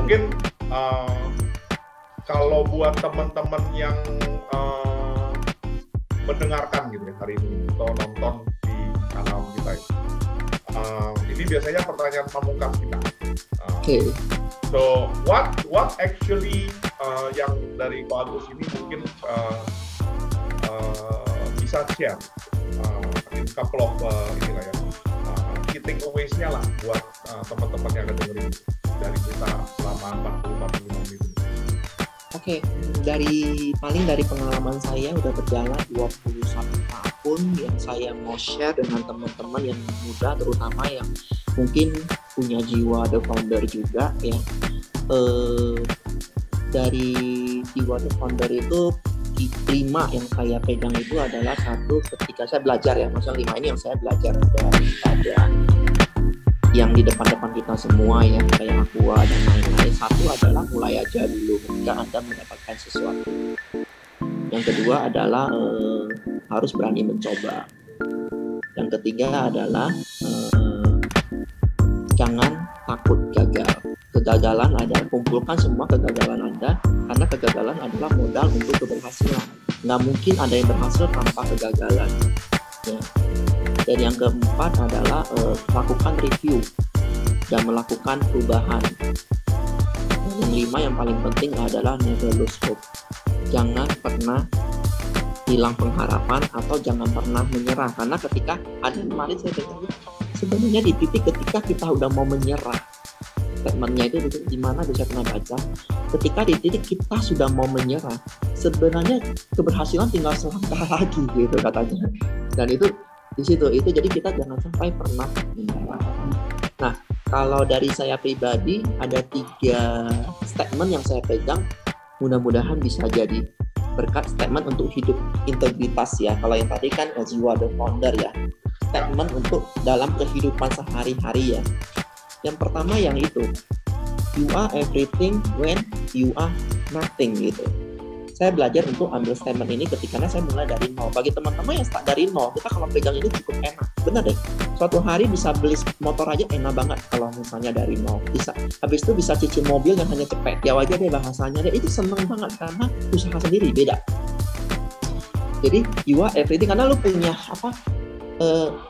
mungkin kalau buat teman-teman yang mendengarkan gitu ya hari ini atau nonton di kanal kita ini biasanya pertanyaan pamungkas kita. So what actually yang dari Pak Agus ini mungkin bisa share in couple of inilah ya key takeaways-nya lah buat teman-teman yang ada dengerin dari kita selama 45 menit. Oke, dari pengalaman saya udah berjalan 21 tahun yang saya mau share dengan teman-teman yang muda, terutama yang mungkin punya jiwa the founder juga ya. Dari jiwa the founder itu 5 yang saya pegang itu adalah satu ketika saya belajar ya, maksudnya 5 ini yang saya belajar daripada yang di depan-depan kita semua ya, kayak Aqua dan lain-lain. Satu adalah mulai aja dulu ketika Anda mendapatkan sesuatu. Yang kedua adalah harus berani mencoba. Yang ketiga adalah jangan takut gagal. Kegagalan adalah kumpulkan semua kegagalan Anda, karena kegagalan adalah modal untuk keberhasilan. Nggak mungkin ada yang berhasil tanpa kegagalan. Ya. Dan yang keempat adalah lakukan review dan melakukan perubahan. Yang 5 yang paling penting adalah never lose hope. Jangan pernah hilang pengharapan atau jangan pernah menyerah, karena ketika ada kemarin saya dengar sebenarnya di titik ketika kita udah mau menyerah, statementnya itu di mana bisa pernah baca, ketika di titik kita sudah mau menyerah sebenarnya keberhasilan tinggal selangkah lagi gitu katanya. Dan itu di situ itu jadi kita jangan sampai pernah menyerah. Nah, kalau dari saya pribadi ada 3 statement yang saya pegang, mudah-mudahan bisa jadi berkat statement untuk hidup integritas ya. Kalau yang tadi kan jiwa the founder ya, statement untuk dalam kehidupan sehari-hari ya. Yang pertama yang itu, you are everything when you are nothing gitu. Saya belajar untuk ambil statement ini ketika saya mulai dari nol. Bagi teman-teman yang start dari nol, kita kalau pegang ini cukup enak. Benar deh, suatu hari bisa beli motor aja enak banget kalau misalnya dari nol. Bisa, habis itu bisa cicil mobil yang hanya cepet jauh aja deh bahasanya deh. Itu seneng banget karena usaha sendiri, beda. Jadi you are everything karena lu punya apa?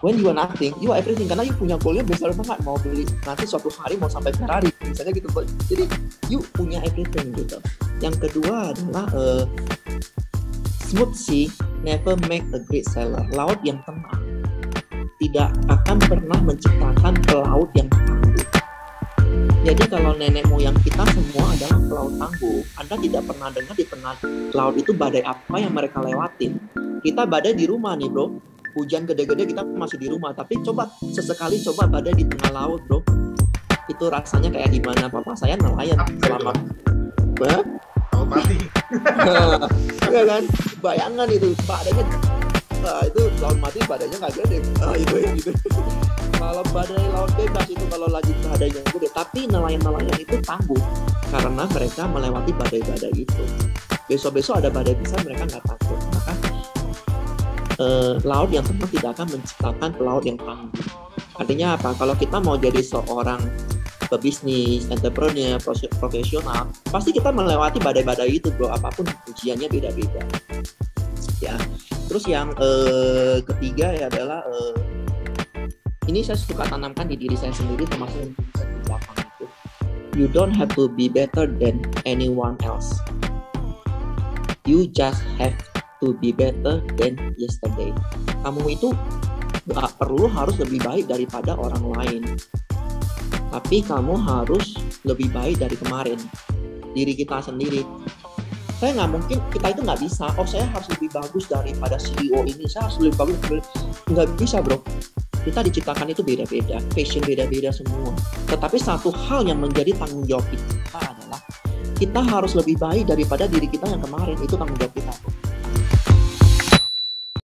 When you are nothing, you are everything karena you punya goalnya besar banget, mau beli nanti suatu hari mau sampai Ferrari misalnya gitu. Jadi you punya everything gitu. Yang kedua adalah smooth sea never make a great sailor. Laut yang tenang tidak akan pernah menciptakan pelaut yang tangguh. Jadi kalau nenek moyang kita semua adalah pelaut tangguh. Anda tidak pernah dengar di tengah laut itu badai apa yang mereka lewatin. Kita badai di rumah nih bro, hujan gede-gede kita masih di rumah, tapi sesekali coba badai di tengah laut bro, itu rasanya kayak gimana? Papa saya nelayan selama mati. Ya kan, bayangan itu badainya itu laut mati, badainya nggak gede. Itu gitu. Kalau badai laut bebas itu kalau lagi badainya gede, tapi nelayan-nelayan itu tangguh karena mereka melewati badai-badai itu. Besok-besok ada badai besar mereka nggak takut. Maka laut yang tenang tidak akan menciptakan pelaut yang tangguh. Artinya apa? Kalau kita mau jadi seorang pebisnis, entrepreneur, profesional, pasti kita melewati badai-badai itu bro, apapun ujiannya beda-beda. Ya. Terus yang ketiga ya adalah ini saya suka tanamkan di diri saya sendiri, termasuk yang saya di belakang itu. You don't have to be better than anyone else. You just have to be better than yesterday. Kamu itu gak perlu harus lebih baik daripada orang lain, tapi kamu harus lebih baik dari kemarin, diri kita sendiri. Saya nggak mungkin, kita itu nggak bisa, saya harus lebih bagus daripada CEO ini, saya harus lebih bagus. Nggak bisa bro, kita diciptakan itu beda-beda, passion beda-beda semua. Tetapi satu hal yang menjadi tanggung jawab kita adalah kita harus lebih baik daripada diri kita yang kemarin, itu tanggung jawab kita bro.